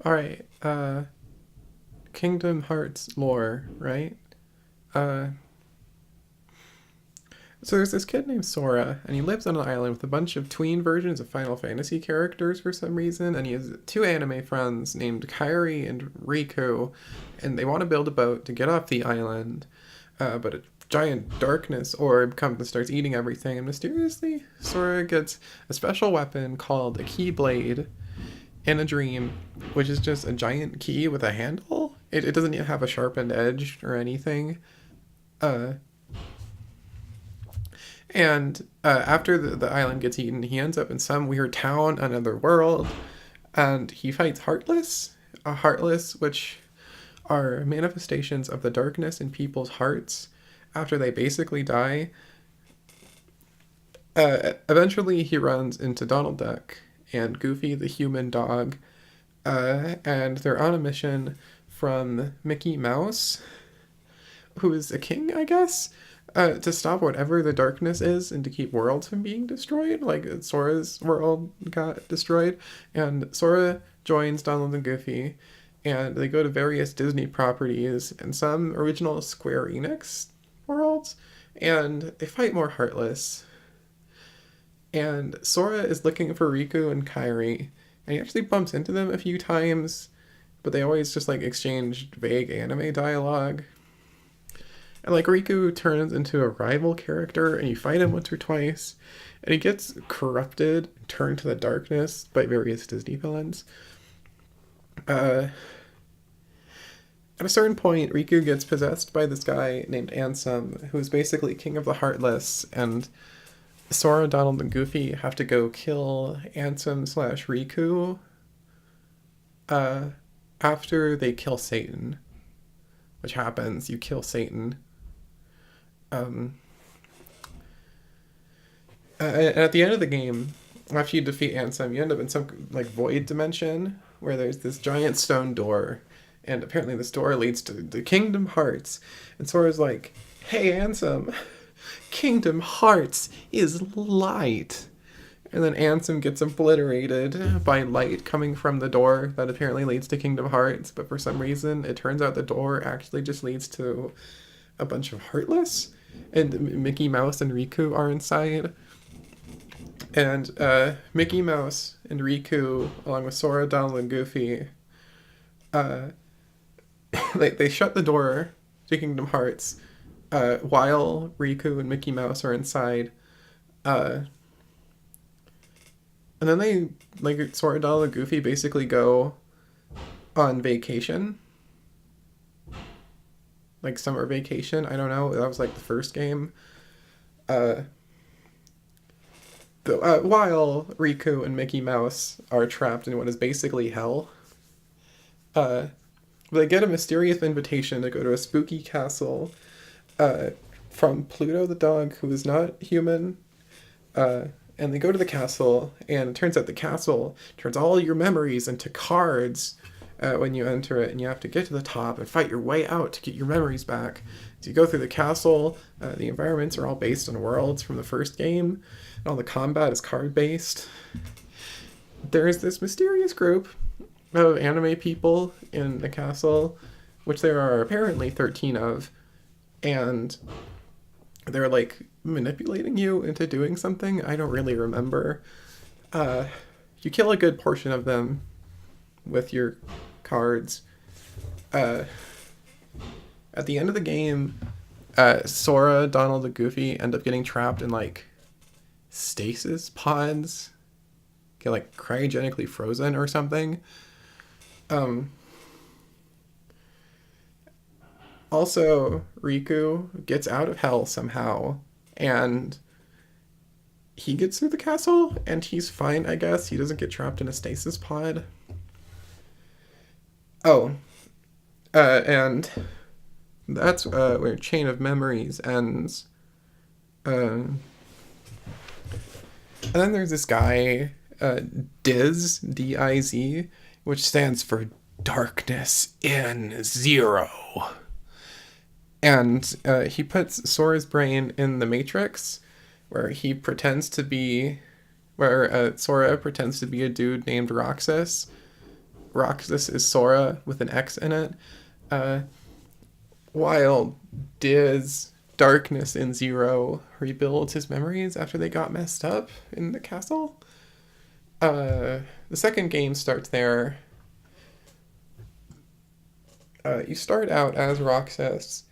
All right. Kingdom Hearts lore, right? Uh, so there's this kid named Sora, and he lives on an island with a bunch of tween versions of Final Fantasy characters for some reason, and he has two anime friends named Kairi and Riku, and they want to build a boat to get off the island, but a giant darkness orb comes and starts eating everything, and mysteriously, Sora gets a special weapon called a Keyblade in a dream, which is just a giant key with a handle. It doesn't even have a sharpened edge or anything. Uh, and after the island gets eaten, he ends up in some weird town, another world, and he fights Heartless. Heartless, which are manifestations of the darkness in people's hearts after they basically die. Eventually, he runs into Donald Duck and Goofy the human dog, and they're on a mission from Mickey Mouse, who is a king, I guess, to stop whatever the darkness is and to keep worlds from being destroyed. Like Sora's world got destroyed, and Sora joins Donald and Goofy, and they go to various Disney properties and some original Square Enix worlds, and they fight more Heartless. And Sora is looking for Riku and Kairi, and he actually bumps into them a few times, but they always just like exchange vague anime dialogue. And like Riku turns into a rival character, and you fight him once or twice, and he gets corrupted, turned to the darkness by various Disney villains. Uh, at a certain point, Riku gets possessed by this guy named Ansem, who is basically king of the Heartless, and Sora, Donald, and Goofy have to go kill Ansem slash Riku uh, after they kill Satan, which happens. You kill Satan. Um, at the end of the game, after you defeat Ansem, you end up in some like void dimension where there's this giant stone door, and apparently this door leads to the Kingdom Hearts. And Sora's like, "Hey, Ansem, Kingdom Hearts is light." And then Ansem gets obliterated by light coming from the door that apparently leads to Kingdom Hearts, but for some reason, it turns out the door actually just leads to a bunch of Heartless, and Mickey Mouse and Riku are inside. And Mickey Mouse and Riku, along with Sora, Donald, and Goofy, uh, they shut the door to Kingdom Hearts while Riku and Mickey Mouse are inside. Uh, and then they, like, Sora, Donald, and Goofy basically go on vacation. Like summer vacation. I don't know. That was like the first game. Uh, while Riku and Mickey Mouse are trapped in what is basically hell, uh, they get a mysterious invitation to go to a spooky castle uh, from Pluto the dog, who is not human. And they go to the castle, and it turns out the castle turns all your memories into cards when you enter it, and you have to get to the top and fight your way out to get your memories back. So you go through the castle. The environments are all based on worlds from the first game, and all the combat is card based. There is this mysterious group of anime people in the castle, which there are apparently 13 of, and they're like manipulating you into doing something. I don't really remember. Uh, you kill a good portion of them with your cards. Uh, at the end of the game, Sora, Donald, and Goofy end up getting trapped in like stasis pods, get like cryogenically frozen or something. Um, Also, Riku gets out of hell somehow, and he gets through the castle, and he's fine, I guess. He doesn't get trapped in a stasis pod. Oh, and that's where Chain of Memories ends. And then there's this guy, Diz, D-I-Z, which stands for Darkness in Zero. And he puts Sora's brain in the Matrix, where he pretends to be, where Sora pretends to be a dude named Roxas. Roxas is Sora with an X in it, uh, while Diz Darkness in Zero rebuilds his memories after they got messed up in the castle. The second game starts there. You start out as Roxas,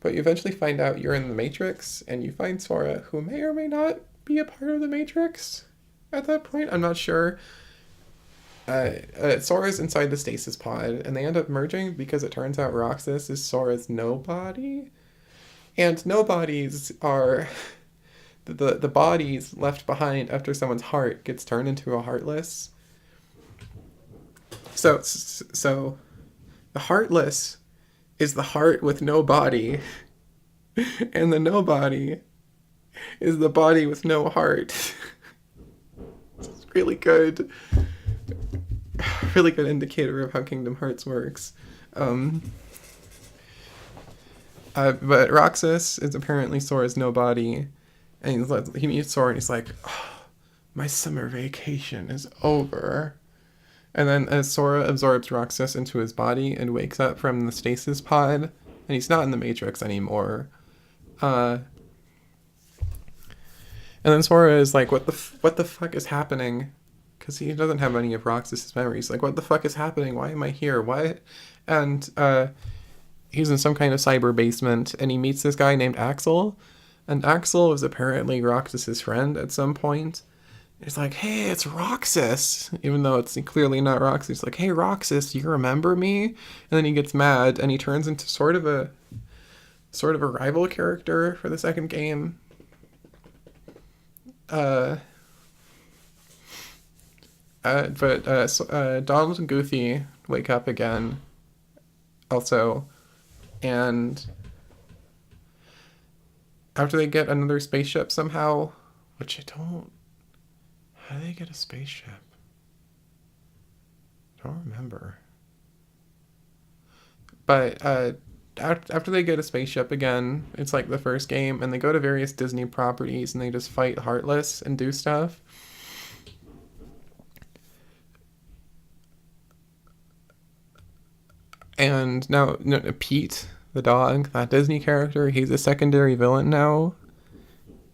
but you eventually find out you're in the Matrix, and you find Sora, who may or may not be a part of the Matrix at that point. I'm not sure. Sora's inside the stasis pod, and they end up merging because it turns out Roxas is Sora's nobody. And nobodies are the bodies left behind after someone's heart gets turned into a heartless. So the heartless is the heart with no body, and the nobody is the body with no heart. It's really good indicator of how Kingdom Hearts works. But Roxas is apparently Sora's nobody, and he meets Sora and he's like, oh, my summer vacation is over. And then as Sora absorbs Roxas into his body and wakes up from the stasis pod, and he's not in the Matrix anymore. And then Sora is like, what the fuck is happening? Because he doesn't have any of Roxas's memories. Like, what the fuck is happening? Why am I here? What? And he's in some kind of cyber basement, and he meets this guy named Axel. And Axel is apparently Roxas's friend at some point. He's like, hey, it's Roxas, even though it's clearly not Roxas. He's like, hey, Roxas, do you remember me? And then he gets mad, and he turns into sort of a rival character for the second game. But Donald and Goofy wake up again, also, and after they get another spaceship somehow, which I don't. How do they get a spaceship? I don't remember. But after they get a spaceship again, it's like the first game, and they go to various Disney properties and they just fight Heartless and do stuff. And now Pete, the dog, that Disney character, he's a secondary villain now.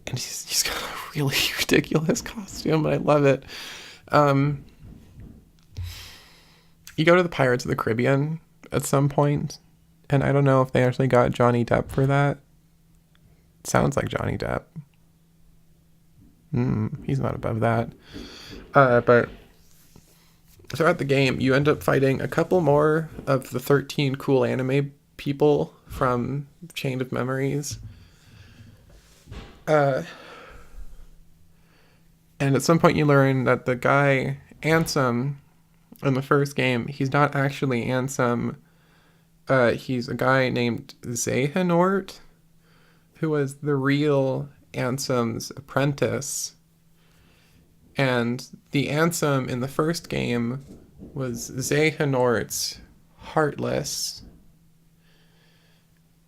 And he's got a really ridiculous costume, but I love it. You go to the Pirates of the Caribbean at some point, and I don't know if they actually got Johnny Depp for that. It sounds like Johnny Depp. He's not above that. But throughout the game, you end up fighting a couple more of the 13 cool anime people from Chain of Memories. And at some point you learn that the guy, Ansem, in the first game, he's not actually Ansem. He's a guy named Xehanort, who was the real Ansem's apprentice. And the Ansem in the first game was Xehanort's Heartless.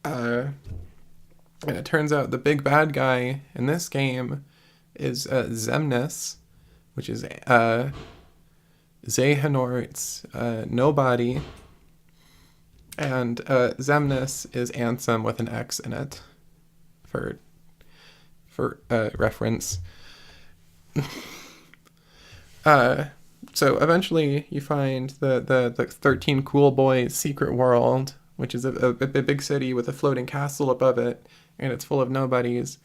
And it turns out the big bad guy in this game is Xemnas, which is Xehanort's nobody. And Xemnas is Ansem with an X in it for reference. So eventually you find the 13 Cool Boys secret world, which is a big city with a floating castle above it, and it's full of nobodies.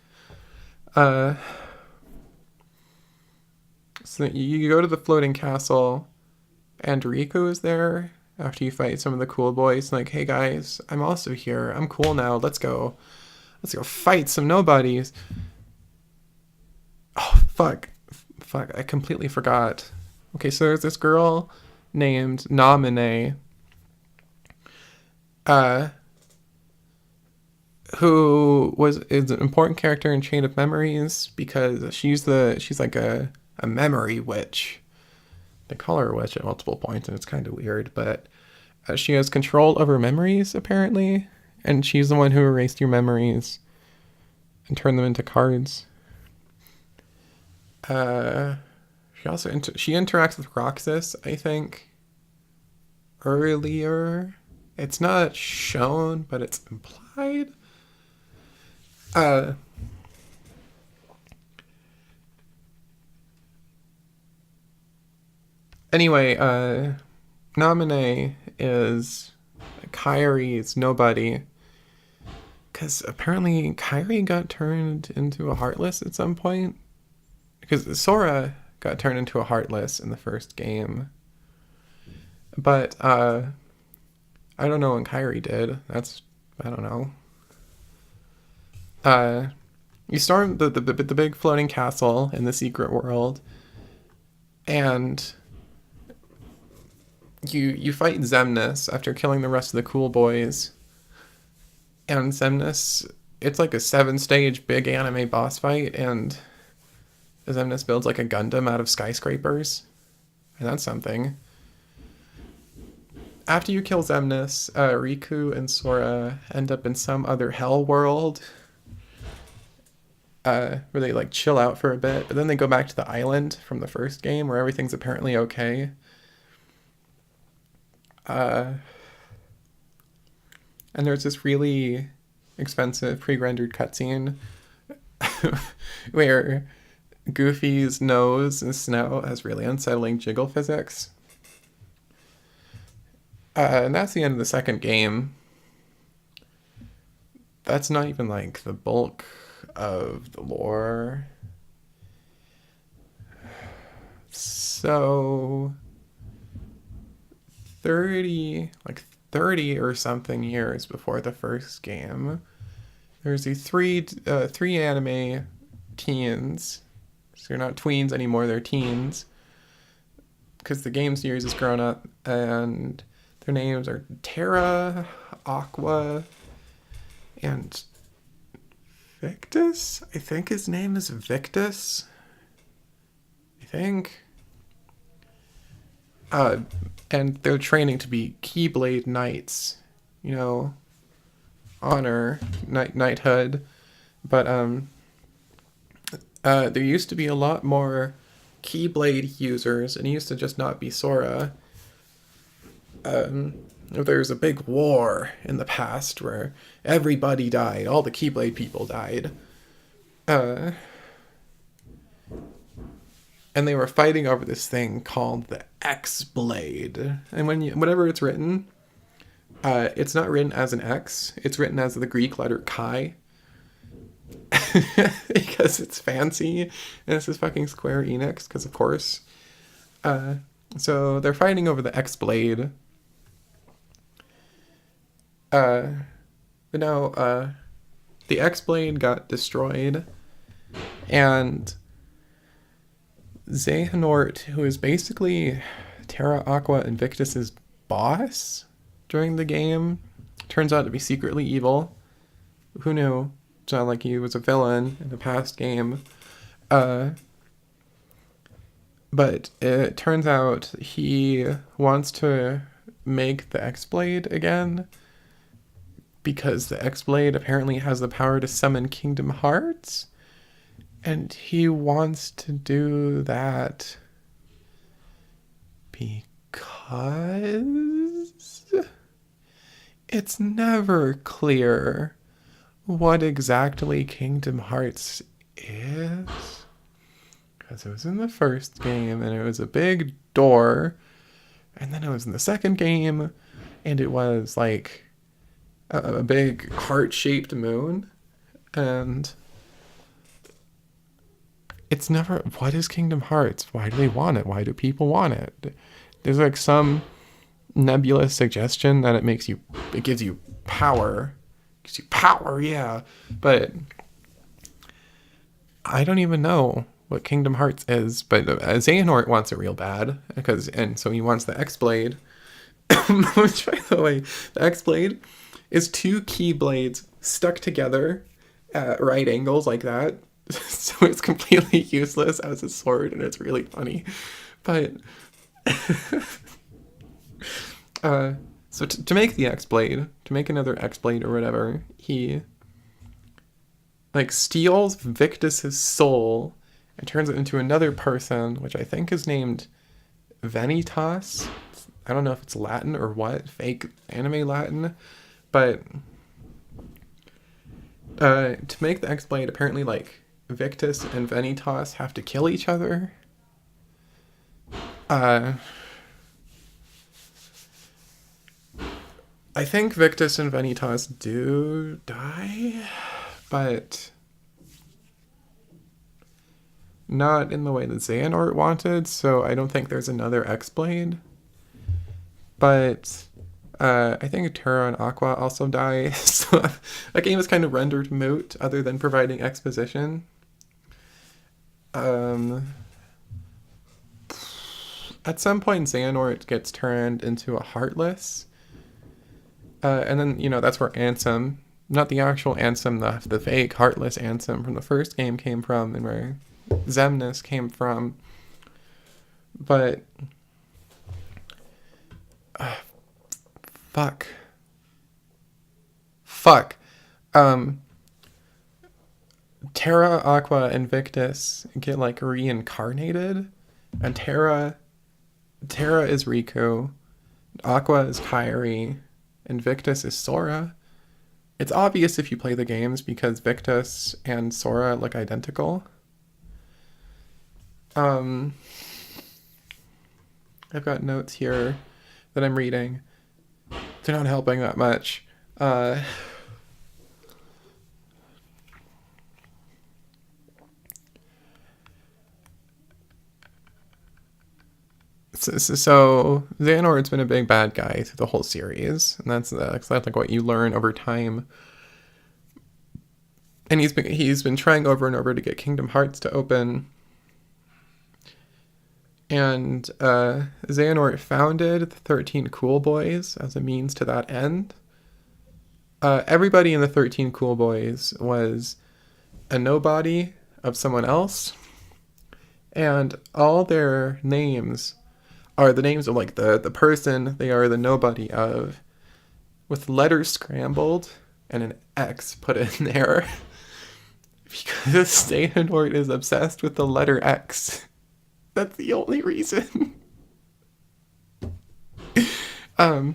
So you go to the floating castle, and Riku is there after you fight some of the Cool Boys. Like, hey guys, I'm also here. I'm cool now. Let's go fight some nobodies. Oh, fuck, I completely forgot. Okay, so there's this girl named Naminé, who is an important character in Chain of Memories because she's like a memory witch. They call her a witch at multiple points, and it's kind of weird, but she has control over memories, apparently, and she's the one who erased your memories and turned them into cards. She also she interacts with Roxas, I think, earlier. It's not shown, but it's implied. Uh, anyway, Naminé is Kairi's nobody. Because apparently Kairi got turned into a Heartless at some point. Because Sora got turned into a Heartless in the first game. But, I don't know when Kairi did. I don't know. You storm the big floating castle in the secret world, and you fight Xemnas after killing the rest of the cool boys. And Xemnas, it's like a 7-stage big anime boss fight, and Xemnas builds like a Gundam out of skyscrapers, and that's something. After you kill Xemnas, Riku and Sora end up in some other hell world, where they like chill out for a bit, but then they go back to the island from the first game where everything's apparently okay. And there's this really expensive pre-rendered cutscene where Goofy's nose and snout has really unsettling jiggle physics. And that's the end of the second game. That's not even like the bulk of the lore. So 30 or something years before the first game, there's these three anime teens. So they're not tweens anymore, they're teens. Because the game series has grown up, and their names are Terra, Aqua, and Victus? I think his name is Victus. I think. And they're training to be Keyblade Knights. You know, honor, knighthood. But, there used to be a lot more Keyblade users, and it used to just not be Sora. There's a big war in the past where everybody died, all the Keyblade people died. And they were fighting over this thing called the X-Blade. And whenever it's written, it's not written as an X, it's written as the Greek letter Chi. Because it's fancy, and this is fucking Square Enix, because of course. So they're fighting over the X-Blade. But now, the X-Blade got destroyed, and Xehanort, who is basically Terra, Aqua, and Victus's boss during the game, turns out to be secretly evil. Who knew? It's not like he was a villain in the past game. But it turns out he wants to make the X-Blade again, because the X-Blade apparently has the power to summon Kingdom Hearts. And he wants to do that because it's never clear what exactly Kingdom Hearts is. Because it was in the first game, and it was a big door, and then it was in the second game, and it was like a big heart-shaped moon, and it's never, what is Kingdom Hearts? Why do they want it? Why do people want it? There's like some nebulous suggestion that it gives you power. It gives you power, yeah. But I don't even know what Kingdom Hearts is. But Xehanort wants it real bad, and so he wants the X-Blade. Which, by the way, the X-Blade is 2 Keyblades stuck together at right angles like that. So it's completely useless as a sword, and it's really funny. But so to make the X-Blade, to make another X-Blade or whatever, he like steals Victus's soul and turns it into another person, which I think is named Vanitas. I don't know if it's Latin or what, fake anime Latin, but to make the X-Blade, apparently, like, Victus and Vanitas have to kill each other. I think Victus and Vanitas do die, but not in the way that Xehanort wanted, so I don't think there's another X-Blade. But I think Terra and Aqua also die, so that game is kind of rendered moot, other than providing exposition. At some point, Xehanort gets turned into a Heartless, and then, that's where Ansem, not the actual Ansem, the fake Heartless Ansem from the first game came from, and where Xemnas came from. But fuck. Terra, Aqua, and Victus get like reincarnated, and Terra is Riku, Aqua is Kairi, and Victus is Sora. It's obvious if you play the games because Victus and Sora look identical. I've got notes here that I'm reading. They're not helping that much. So Xehanort's been a big bad guy through the whole series, and that's like what you learn over time. And he's been trying over and over to get Kingdom Hearts to open. And Xehanort founded the 13 Cool Boys as a means to that end. Everybody in the 13 Cool Boys was a nobody of someone else, and all their names are the names of like the person they are the nobody of, with letters scrambled and an X put in there because Xehanort is obsessed with the letter X. That's the only reason. So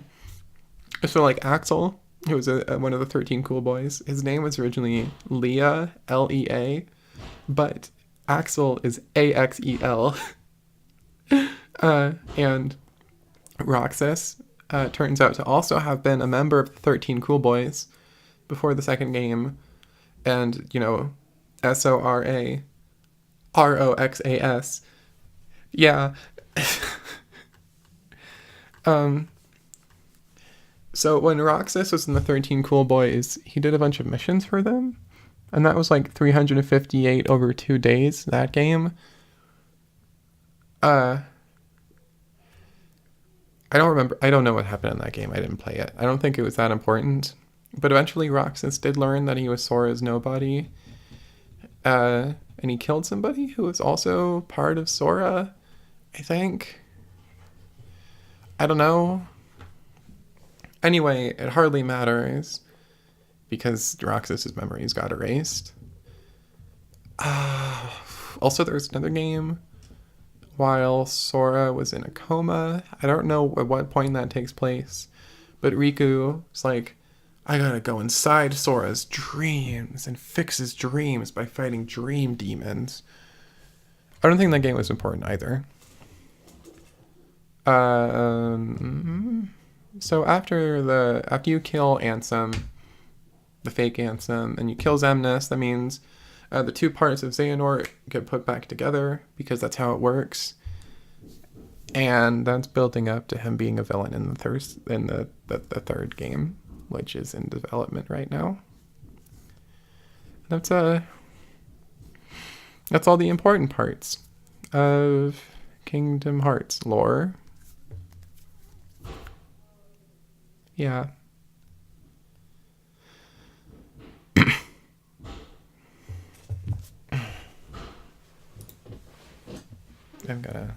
like Axel, who was one of the 13 Cool Boys, his name was originally Lea, Lea, but Axel is Axel. And Roxas turns out to also have been a member of the 13 Cool Boys before the second game, and Sora Roxas. Yeah. So when Roxas was in the 13 Cool Boys, he did a bunch of missions for them, and that was like 358 over 2 days, that game. I don't remember. I don't know what happened in that game. I didn't play it. I don't think it was that important. But eventually Roxas did learn that he was Sora's nobody. And he killed somebody who was also part of Sora, I think. I don't know. Anyway, it hardly matters because Roxas's memories got erased. Also, there's another game while Sora was in a coma. I don't know at what point that takes place, but Riku's like, I gotta go inside Sora's dreams and fix his dreams by fighting dream demons. I don't think that game was important either. So after you kill Ansem, the fake Ansem, and you kill Xemnas, that means the two parts of Xehanort get put back together because that's how it works, and that's building up to him being a villain in the third game, which is in development right now. That's all the important parts of Kingdom Hearts lore. Yeah. I've got to